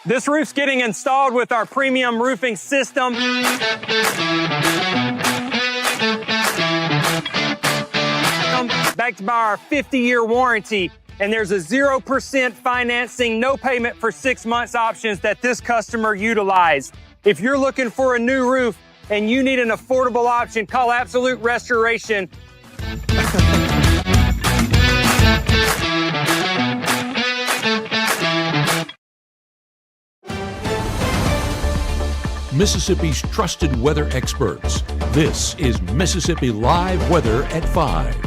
This roof's getting installed with our premium roofing system. Backed by our 50-year warranty. And there's a 0% financing, no payment for 6 months options that this customer utilized. If you're looking for a new roof and you need an affordable option, call Absolute Restoration. Mississippi's trusted weather experts. This is Mississippi Live Weather at 5.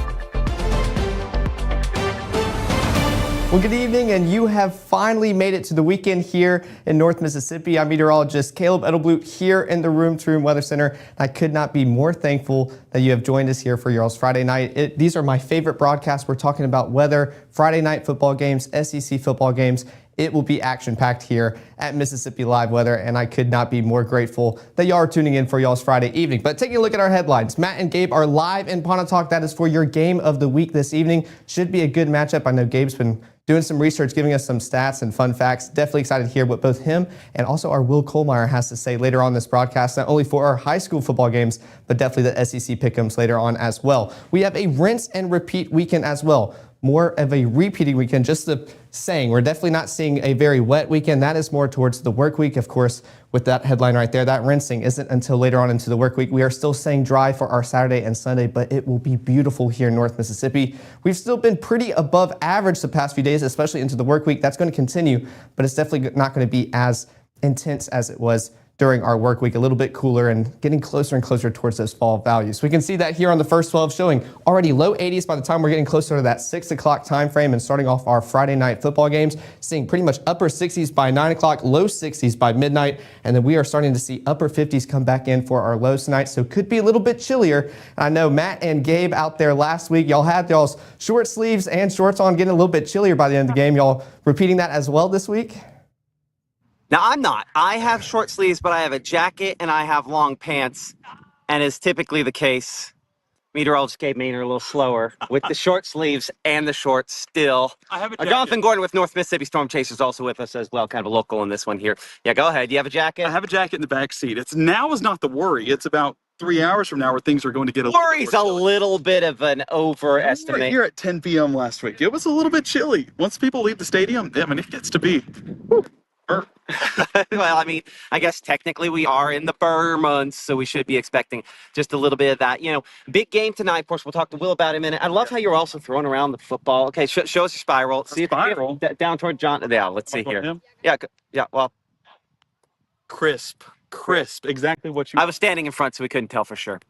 Well, good evening, and you have finally made it to the weekend here in North Mississippi. I'm meteorologist Caleb Edelblut here in the Room to Room Weather Center. I could not be more thankful that you have joined us here for y'all's Friday night. These are my favorite broadcasts. We're talking about weather, Friday night football games, SEC football games. It will be action-packed here at Mississippi Live Weather, and I could not be more grateful that y'all are tuning in for y'all's Friday evening. But taking a look at our headlines, Matt and Gabe are live in Pontotoc. That is for your game of the week this evening. Should be a good matchup. I know Gabe's been doing some research, giving us some stats and fun facts. Definitely excited to hear what both him and also our Will Kohlmeyer has to say later on this broadcast, not only for our high school football games, but definitely the SEC pick'ems later on as well. We have a rinse and repeat weekend as well. More of a repeating weekend, just the saying. We're definitely not seeing a very wet weekend. That is more towards the work week, of course, with that headline right there. That rinsing isn't until later on into the work week. We are still saying dry for our Saturday and Sunday, but it will be beautiful here in North Mississippi. We've still been pretty above average the past few days, especially into the work week. That's going to continue, but it's definitely not going to be as intense as it was during our work week, a little bit cooler and getting closer and closer towards those fall values. We can see that here on the first 12 showing already low 80s by the time we're getting closer to that 6 o'clock time frame and starting off our Friday night football games, seeing pretty much upper 60s by 9 o'clock, low 60s by midnight, and then we are starting to see upper 50s come back in for our lows tonight, so could be a little bit chillier. I know Matt and Gabe out there last week, y'all had y'all's short sleeves and shorts on, getting a little bit chillier by the end of the game. Y'all repeating that as well this week? Now, I'm not. I have short sleeves, but I have a jacket and I have long pants. And as typically the case, meteorologist Gabe Maynard a little slower with the short sleeves and the shorts still. I have a jacket. Jonathan Gordon with North Mississippi Storm Chasers also with us as well, kind of a local in this one here. Yeah, go ahead. You have a jacket? I have a jacket in the back seat. Now is not the worry. It's about 3 hours from now where things are going to get a little Worry's a little bit of an overestimate. We were here at 10 p.m. last week. It was a little bit chilly. Once people leave the stadium, it gets to be. Well, I mean, I guess technically we are in the burr months, so we should be expecting just a little bit of that. You know, big game tonight. Of course, we'll talk to Will about it in a minute. I love how you're also throwing around the football. Okay, show us your spiral. See spiral? If down toward John. Yeah, let's see here. Him? Yeah, well, Crisp. Exactly what you. I was standing in front, so we couldn't tell for sure.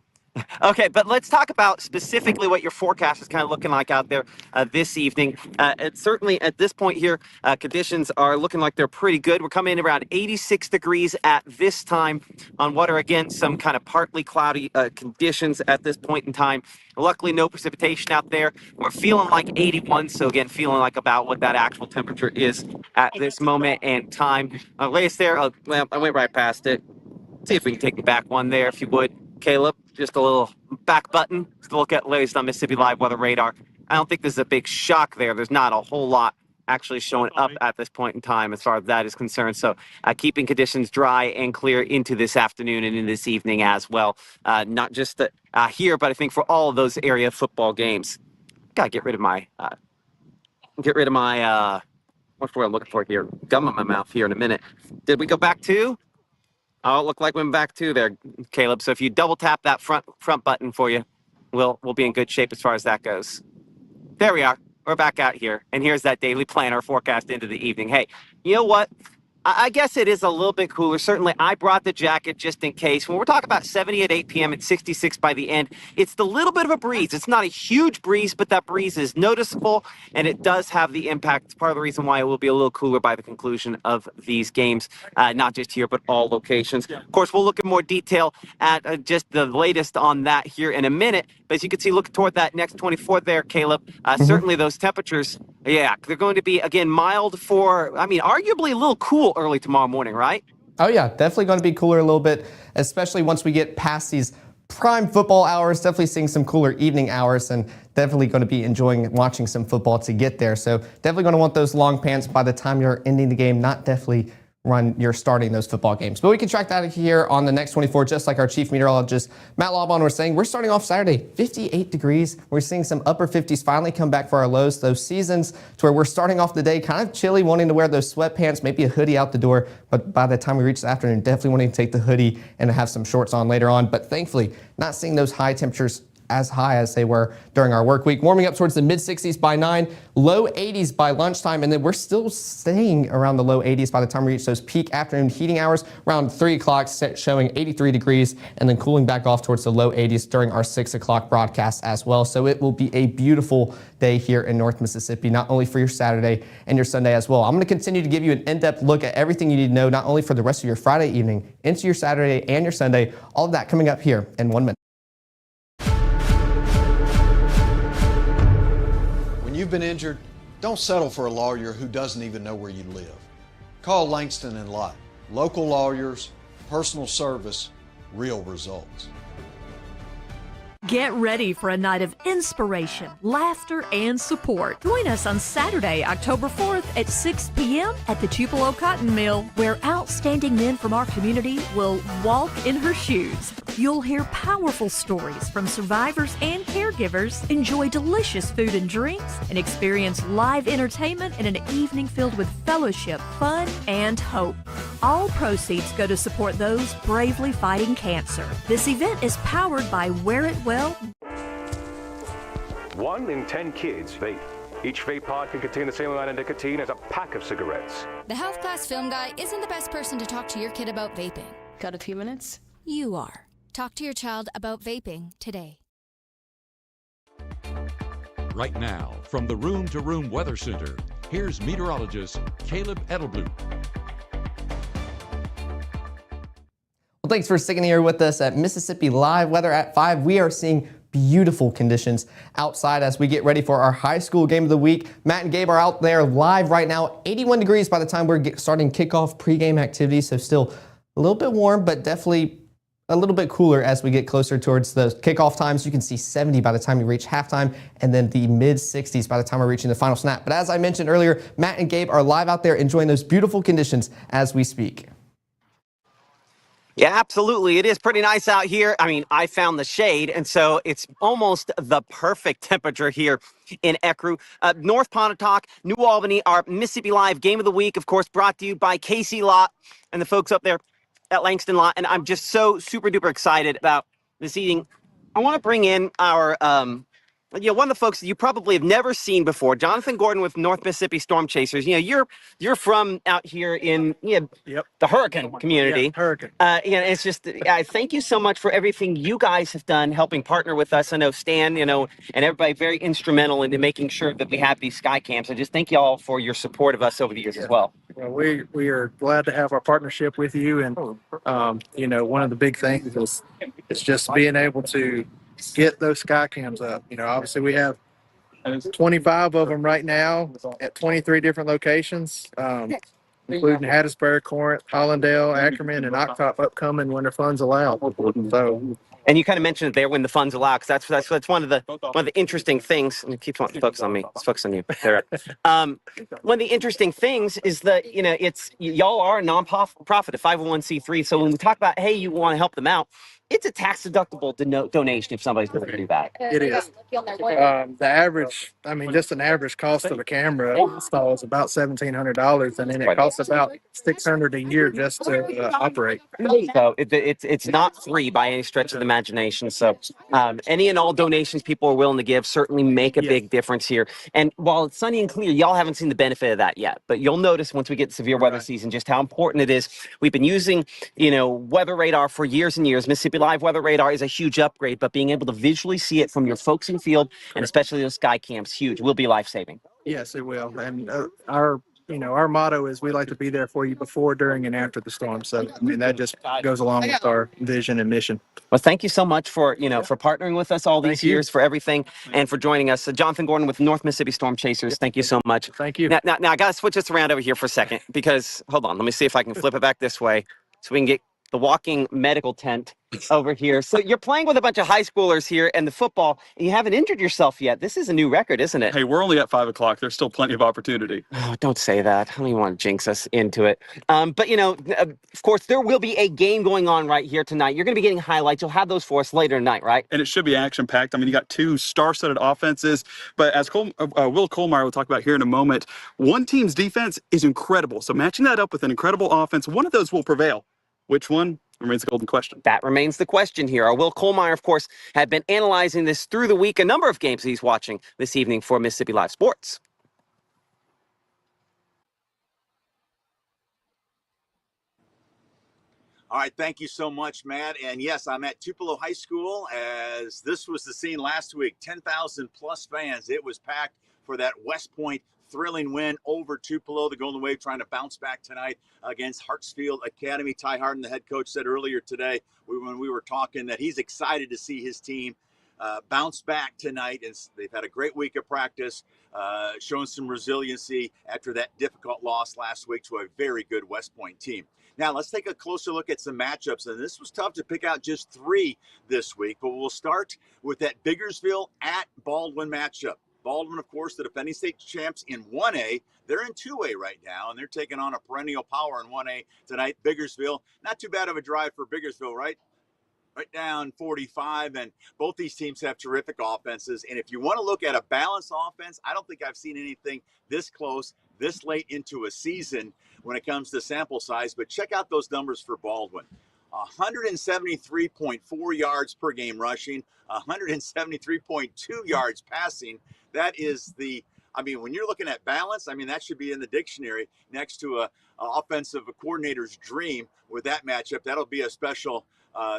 Okay, but let's talk about specifically what your forecast is kind of looking like out there this evening. And certainly at this point here, conditions are looking like they're pretty good. We're coming in around 86 degrees at this time on what are, again, some kind of partly cloudy conditions at this point in time. Luckily, no precipitation out there. We're feeling like 81, so again, feeling like about what that actual temperature is at this moment and time. Lay's there. Well, I went right past it. See if we can take the back one there, if you would. Caleb, just a little back button to look at latest on Mississippi Live Weather Radar. I don't think there's a big shock there. There's not a whole lot actually showing up at this point in time as far as that is concerned. So keeping conditions dry and clear into this afternoon and in this evening as well. Not just here, but I think for all of those area football games. Gotta get rid of my what's the word I'm looking for here? Gum in my mouth here in a minute. Did we go back to? Oh, it looked like we went back to there, Caleb. So if you double tap that front button for you, we'll be in good shape as far as that goes. There we are. We're back out here. And here's that daily planner forecast into the evening. Hey, you know what? I guess it is a little bit cooler. Certainly, I brought the jacket just in case. When we're talking about 70 at 8 p.m. and 66 by the end, it's the little bit of a breeze. It's not a huge breeze, but that breeze is noticeable, and it does have the impact. It's part of the reason why it will be a little cooler by the conclusion of these games, not just here, but all locations. Of course, we'll look in more detail at just the latest on that here in a minute. But as you can see, looking toward that next 24 there, Caleb, certainly those temperatures, yeah, they're going to be, again, mild for, I mean, arguably a little cool early tomorrow morning, right? Oh, yeah, definitely going to be cooler a little bit, especially once we get past these prime football hours, definitely seeing some cooler evening hours, and definitely going to be enjoying watching some football to get there. So definitely going to want those long pants by the time you're ending the game, not definitely when you're starting those football games. But we can track that here on the Next 24, just like our chief meteorologist, Matt Laubon, was saying. We're starting off Saturday, 58 degrees. We're seeing some upper 50s finally come back for our lows, those seasons to where we're starting off the day kind of chilly, wanting to wear those sweatpants, maybe a hoodie out the door. But by the time we reach the afternoon, definitely wanting to take the hoodie and have some shorts on later on. But thankfully, not seeing those high temperatures as high as they were during our work week. Warming up towards the mid 60s by 9, low 80s by lunchtime, and then we're still staying around the low 80s by the time we reach those peak afternoon heating hours around 3 o'clock, showing 83 degrees, and then cooling back off towards the low 80s during our 6 o'clock broadcast as well. So it will be a beautiful day here in North Mississippi, not only for your Saturday and your Sunday as well. I'm going to continue to give you an in-depth look at everything you need to know, not only for the rest of your Friday evening, into your Saturday and your Sunday, all of that coming up here in 1 minute. When you've been injured, don't settle for a lawyer who doesn't even know where you live. Call Langston and Lott. Local lawyers, personal service, real results. Get ready for a night of inspiration, laughter, and support. Join us on Saturday, October 4th at 6 p.m. at the Tupelo Cotton Mill, where outstanding men from our community will walk in her shoes. You'll hear powerful stories from survivors and caregivers, enjoy delicious food and drinks, and experience live entertainment in an evening filled with fellowship, fun, and hope. All proceeds go to support those bravely fighting cancer. This event is powered by Wear It Well. 1 in 10 kids vape. Each vape pod can contain the same amount of nicotine as a pack of cigarettes. The Health Class Film Guy isn't the best person to talk to your kid about vaping. Got a few minutes? You are. Talk to your child about vaping today. Right now, from the Room to Room Weather Center, here's meteorologist Caleb Edelblut. Well, thanks for sticking here with us at Mississippi Live Weather at 5. We are seeing beautiful conditions outside as we get ready for our high school game of the week. Matt and Gabe are out there live right now. 81 degrees by the time we're starting kickoff pregame activities, so still a little bit warm, but definitely a little bit cooler as we get closer towards the kickoff times. You can see 70 by the time you reach halftime, and then the mid 60s by the time we're reaching the final snap. But as I mentioned earlier, Matt and Gabe are live out there enjoying those beautiful conditions as we speak. Yeah, absolutely. It is pretty nice out here. I mean, I found the shade, and so it's almost the perfect temperature here in Ecru. North Pontotoc, New Albany, our Mississippi Live Game of the Week, of course, brought to you by Casey Lott and the folks up there at Langston Lott. And I'm just so super duper excited about this evening. I want to bring in our one of the folks that you probably have never seen before, Jonathan Gordon with North Mississippi Storm Chasers. You know, you're from out here in the hurricane community. Yeah, hurricane. It's just thank you so much for everything you guys have done, helping partner with us. I know Stan, and everybody very instrumental into making sure that we have these sky camps. And just thank you all for your support of us over the years as well. Well, we are glad to have our partnership with you, and one of the big things is just being able to get those sky cams up. Obviously we have 25 of them right now at 23 different locations, including Hattiesburg, Corinth, Hollandale, Ackerman, and Octop upcoming when the funds allow. So, and you kind of mentioned it there, when the funds allow, because that's one of the interesting things. And keep focus on me. Let's focus on you. There. One of the interesting things is that it's y'all are a non-profit, a 501c3. So when we talk about, hey, you want to help them out, it's a tax-deductible donation if somebody's going to do that. It is. The average, just an average cost of a camera install is about $1,700, and then it costs about $600 a year just to operate. So it's not free by any stretch of the imagination. So any and all donations people are willing to give certainly make a big difference here. And while it's sunny and clear, y'all haven't seen the benefit of that yet. But you'll notice once we get to severe weather season just how important it is. We've been using, weather radar for years and years. Mississippi Live Weather Radar is a huge upgrade, but being able to visually see it from your folks in field, and especially those sky camps, huge, will be life-saving. Yes, it will. And our motto is we like to be there for you before, during, and after the storm. So that just goes along with our vision and mission. Well, thank you so much for for partnering with us all these years, for everything, and for joining us. Jonathan Gordon with North Mississippi Storm Chasers. Thank you so much. Thank you. Now I got to switch this around over here for a second because hold on, let me see if I can flip it back this way so we can get the walking medical tent over here. So you're playing with a bunch of high schoolers here and the football, and you haven't injured yourself yet. This is a new record, isn't it? Hey, we're only at 5 o'clock. There's still plenty of opportunity. Oh, don't say that. I don't even want to jinx us into it. But, of course, there will be a game going on right here tonight. You're going to be getting highlights. You'll have those for us later tonight, right? And it should be action-packed. I mean, you got two star-studded offenses. But as Will Kohlmeyer will talk about here in a moment, one team's defense is incredible. So matching that up with an incredible offense, one of those will prevail. Which one remains the golden question? That remains the question here. Our Will Kohlmeyer, of course, had been analyzing this through the week, a number of games he's watching this evening for Mississippi Live Sports. All right, thank you so much, Matt. And yes, I'm at Tupelo High School, as this was the scene last week. 10,000 plus fans. It was packed for that West Point thrilling win over Tupelo. The Golden Wave trying to bounce back tonight against Hartsfield Academy. Ty Harden, the head coach, said earlier today when we were talking that he's excited to see his team bounce back tonight. And they've had a great week of practice, showing some resiliency after that difficult loss last week to a very good West Point team. Now, let's take a closer look at some matchups. And this was tough to pick out just 3 this week, but we'll start with that Biggersville at Baldwin matchup. Baldwin, of course, the defending state champs in 1A. They're in 2A right now, and they're taking on a perennial power in 1A tonight. Biggersville, not too bad of a drive for Biggersville, right? Right down 45, and both these teams have terrific offenses. And if you want to look at a balanced offense, I don't think I've seen anything this close, this late into a season when it comes to sample size. But check out those numbers for Baldwin. 173.4 yards per game rushing, 173.2 yards passing. That is when you're looking at balance, that should be in the dictionary next to a offensive coordinator's dream with that matchup. That'll be a special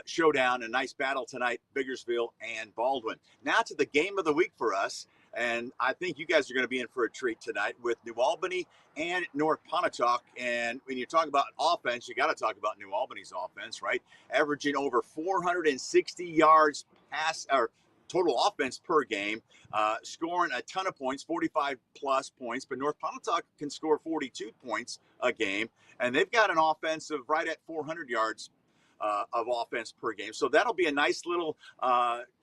showdown, a nice battle tonight, Biggersville and Baldwin. Now to the game of the week for us, and I think you guys are going to be in for a treat tonight with New Albany and North Pontotoc. And when you talk about offense, you got to talk about New Albany's offense, right? Averaging over 460 yards total offense per game, scoring a ton of points, 45 plus points, but North Pontotoc can score 42 points a game, and they've got an offense of right at 400 yards of offense per game. So that'll be a nice little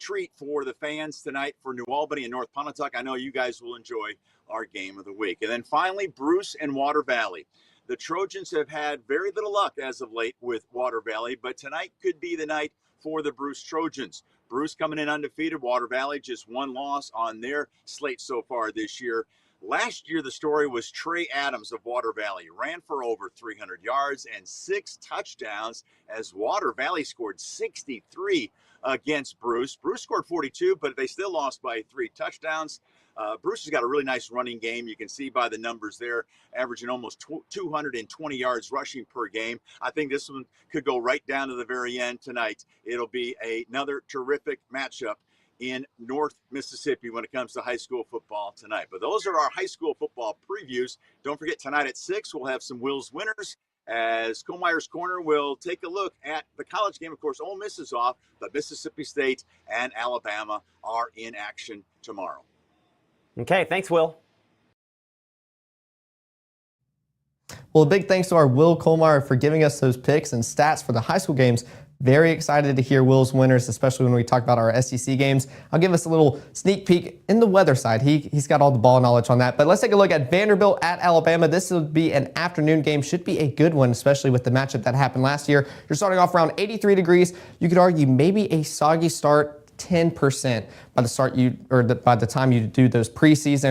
treat for the fans tonight for New Albany and North Pontotoc. I know you guys will enjoy our game of the week. And then finally, Bruce and Water Valley. The Trojans have had very little luck as of late with Water Valley, but tonight could be the night for the Bruce Trojans. Bruce coming in undefeated. Water Valley just 1 loss on their slate so far this year. Last year, the story was Trey Adams of Water Valley ran for over 300 yards and 6 touchdowns as Water Valley scored 63 against Bruce. Bruce scored 42, but they still lost by 3 touchdowns. Bruce has got a really nice running game. You can see by the numbers there, averaging almost 220 yards rushing per game. I think this one could go right down to the very end tonight. It'll be another terrific matchup in North Mississippi when it comes to high school football tonight. But those are our high school football previews. Don't forget, tonight at 6, we'll have some Will's winners as Kohlmeyer's Corner will take a look at the college game. Of course, Ole Miss is off, but Mississippi State and Alabama are in action tomorrow. Okay, thanks, Will. Well, a big thanks to our Will Kohlmeyer for giving us those picks and stats for the high school games. Very excited to hear Will's winners, especially when we talk about our SEC games. I'll give us a little sneak peek in the weather side. He's got all the ball knowledge on that. But let's take a look at Vanderbilt at Alabama. This will be an afternoon game. Should be a good one, especially with the matchup that happened last year. You're starting off around 83 degrees. You could argue maybe a soggy start, 10% by the time you do those pre-game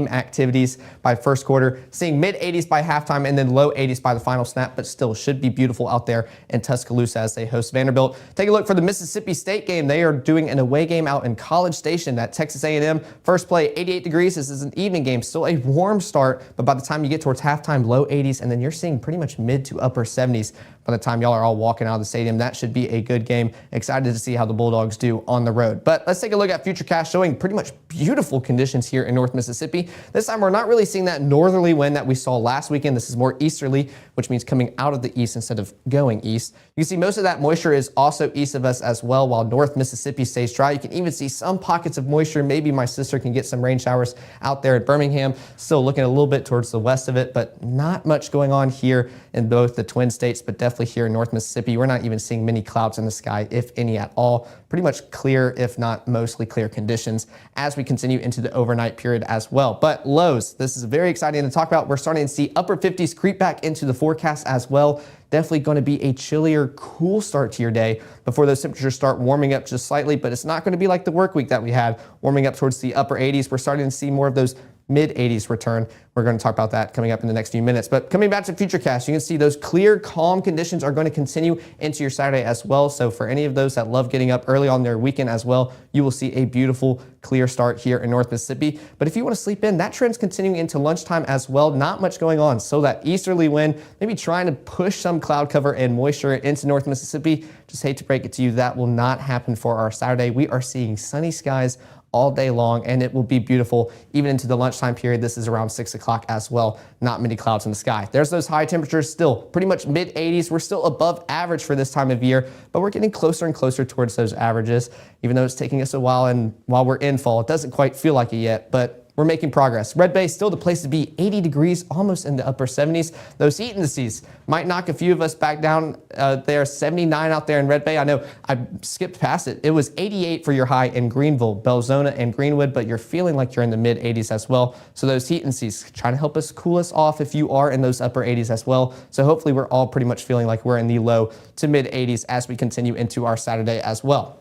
activities by first quarter, seeing mid 80s by halftime and then low 80s by the final snap, but still should be beautiful out there in Tuscaloosa as they host Vanderbilt. Take a look for the Mississippi State game. They are doing an away game out in College Station at Texas A&M. First play, 88 degrees. This is an evening game, still a warm start, but by the time you get towards halftime, low 80s, and then you're seeing pretty much mid to upper 70s by the time y'all are all walking out of the stadium. That should be a good game. Excited to see how the Bulldogs do on the road. But let's take a look at Futurecast, showing pretty much beautiful conditions here in North Mississippi. This time we're not really seeing that northerly wind that we saw last weekend. This is more easterly, which means coming out of the east instead of going east. You can see most of that moisture is also east of us as well, while North Mississippi stays dry. You can even see some pockets of moisture. Maybe my sister can get some rain showers out there at Birmingham. Still looking a little bit towards the west of it, but not much going on here in both the Twin States, but definitely definitely here in North Mississippi. We're not even seeing many clouds in the sky, if any at all. Pretty much clear, if not mostly clear conditions as we continue into the overnight period as well. But lows, this is very exciting to talk about. We're starting to see upper 50s creep back into the forecast as well. Definitely going to be a chillier, cool start to your day before those temperatures start warming up just slightly, but it's not going to be like the work week that we had, warming up towards the upper 80s. We're starting to see more of those mid-80s return. We're going to talk about that coming up in the next few minutes. But coming back to Futurecast, you can see those clear, calm conditions are going to continue into your Saturday as well. So for any of those that love getting up early on their weekend as well, you will see a beautiful, clear start here in North Mississippi. But if you want to sleep in, that trend's continuing into lunchtime as well. Not much going on. So that easterly wind, maybe trying to push some cloud cover and moisture into North Mississippi. Just hate to break it to you, that will not happen for our Saturday. We are seeing sunny skies all day long, and it will be beautiful even into the lunchtime period. This is around 6 o'clock as well. Not many clouds in the sky. There's those high temperatures still pretty much mid 80s. We're still above average for this time of year, but we're getting closer and closer towards those averages, even though it's taking us a while. And while we're in fall, it doesn't quite feel like it yet, but we're making progress. Red Bay still the place to be, 80 degrees, almost in the upper 70s. Those heat indices might knock a few of us back down there. 79 out there in Red Bay. I know I skipped past it. It was 88 for your high in Greenville, Belzona, and Greenwood, but you're feeling like you're in the mid 80s as well. So those heat indices trying to help us cool us off if you are in those upper 80s as well. So hopefully we're all pretty much feeling like we're in the low to mid 80s as we continue into our Saturday as well.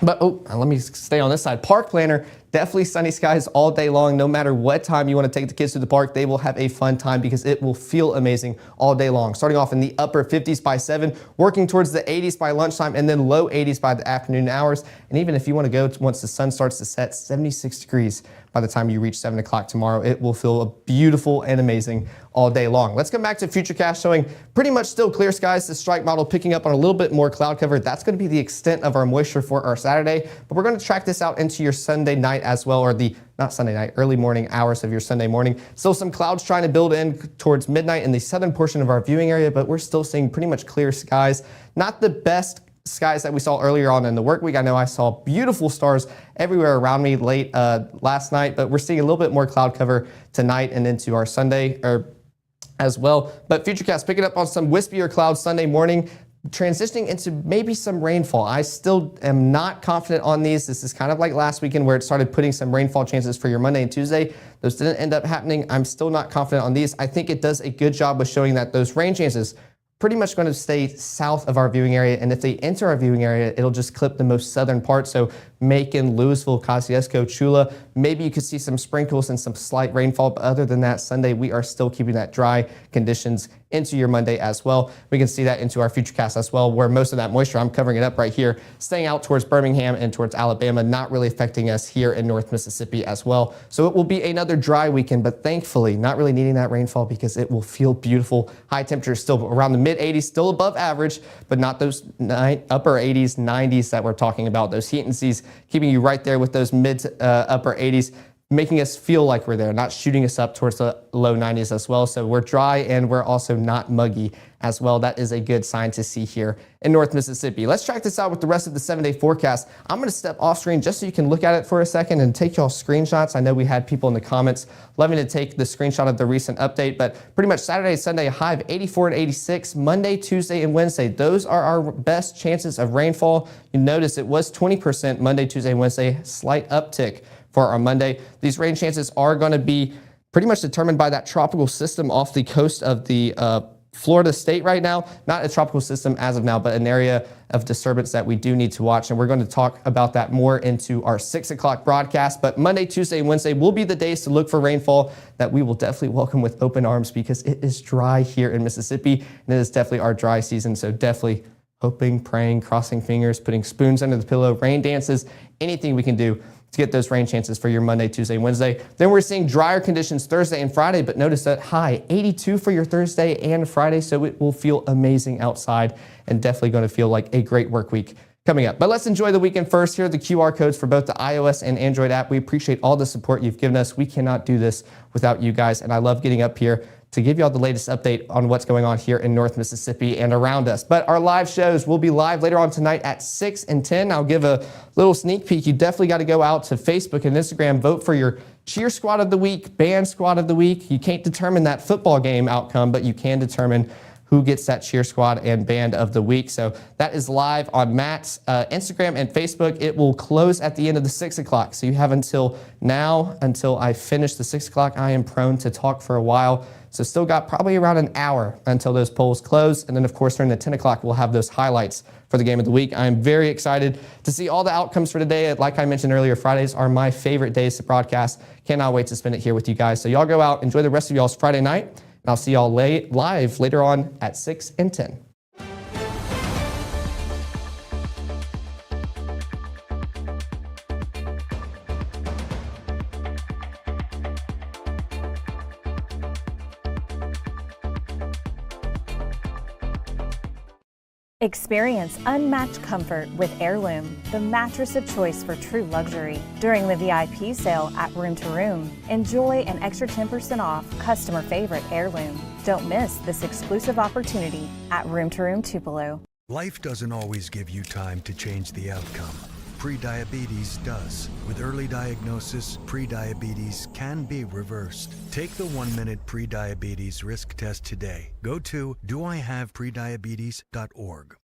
But, let me stay on this side. Park Planner, definitely sunny skies all day long. No matter what time you want to take the kids to the park, they will have a fun time because it will feel amazing all day long. Starting off in the upper 50s by 7, working towards the 80s by lunchtime, and then low 80s by the afternoon hours. And even if you want to go once the sun starts to set, 76 degrees by the time you reach 7 o'clock tomorrow. It will feel beautiful and amazing all day long. Let's come back to Futurecast showing pretty much still clear skies. The strike model picking up on a little bit more cloud cover. That's going to be the extent of our moisture for our Saturday, but we're going to track this out into your Sunday night as well, or the not Sunday night, early morning hours of your Sunday morning. Still some clouds trying to build in towards midnight in the southern portion of our viewing area, but we're still seeing pretty much clear skies. Not the best skies that we saw earlier on in the work week. I know I saw beautiful stars everywhere around me late last night, but we're seeing a little bit more cloud cover tonight and into our Sunday as well. But Futurecast picking up on some wispier clouds Sunday morning, transitioning into maybe some rainfall. I still am not confident on these. This is kind of like last weekend where it started putting some rainfall chances for your Monday and Tuesday. Those didn't end up happening. I'm still not confident on these. I think it does a good job of showing that those rain chances pretty much going to stay south of our viewing area, and if they enter our viewing area, it'll just clip the most southern part. So Macon, Louisville, Kosciuszko, Chula, maybe you could see some sprinkles and some slight rainfall, but other than that, Sunday we are still keeping that dry conditions into your Monday as well. We can see that into our Futurecast as well, where most of that moisture, I'm covering it up right here, staying out towards Birmingham and towards Alabama, not really affecting us here in North Mississippi as well. So it will be another dry weekend, but thankfully not really needing that rainfall because it will feel beautiful. High temperatures still around the mid 80s, still above average, but not those upper 80s, 90s that we're talking about. Those heat indices keeping you right there with those mid upper 80s, making us feel like we're there, not shooting us up towards the low 90s as well. So we're dry and we're also not muggy as well. That is a good sign to see here in North Mississippi. Let's track this out with the rest of the 7-day forecast. I'm going to step off screen just so you can look at it for a second and take y'all screenshots. I know we had people in the comments loving to take the screenshot of the recent update, but pretty much Saturday, Sunday, a high of 84 and 86. Monday, Tuesday, and Wednesday, those are our best chances of rainfall. You notice it was 20% Monday, Tuesday, and Wednesday, slight uptick for our Monday. These rain chances are going to be pretty much determined by that tropical system off the coast of the Florida state right now. Not a tropical system as of now, but an area of disturbance that we do need to watch. And we're going to talk about that more into our 6 o'clock broadcast. But Monday, Tuesday, and Wednesday will be the days to look for rainfall that we will definitely welcome with open arms because it is dry here in Mississippi. And it is definitely our dry season. So definitely hoping, praying, crossing fingers, putting spoons under the pillow, rain dances, anything we can do to get those rain chances for your Monday, Tuesday, Wednesday. Then we're seeing drier conditions Thursday and Friday, but notice that high 82 for your Thursday and Friday, so it will feel amazing outside and definitely going to feel like a great work week coming up. But let's enjoy the weekend first. Here are the QR codes for both the iOS and Android app. We appreciate all the support you've given us. We cannot do this without you guys, and I love getting up here to give you all the latest update on what's going on here in North Mississippi and around us. But our live shows will be live later on tonight at 6 and 10. I'll give a little sneak peek. You definitely got to go out to Facebook and Instagram, vote for your cheer squad of the week, band squad of the week. You can't determine that football game outcome, but you can determine who gets that cheer squad and band of the week. So that is live on Matt's Instagram and Facebook. It will close at the end of the 6 o'clock. So you have until now, until I finish the 6 o'clock. I am prone to talk for a while. So still got probably around an hour until those polls close. And then of course during the 10 o'clock, we'll have those highlights for the game of the week. I'm very excited to see all the outcomes for today. Like I mentioned earlier, Fridays are my favorite days to broadcast. Cannot wait to spend it here with you guys. So y'all go out, enjoy the rest of y'all's Friday night. And I'll see y'all live later on at 6 and 10. Experience unmatched comfort with Heirloom, the mattress of choice for true luxury. During the VIP sale at Room to Room, enjoy an extra 10% off customer favorite Heirloom. Don't miss this exclusive opportunity at Room to Room Tupelo. Life doesn't always give you time to change the outcome. Prediabetes does. With early diagnosis, prediabetes can be reversed. Take the 1-minute prediabetes risk test today. Go to doihaveprediabetes.org.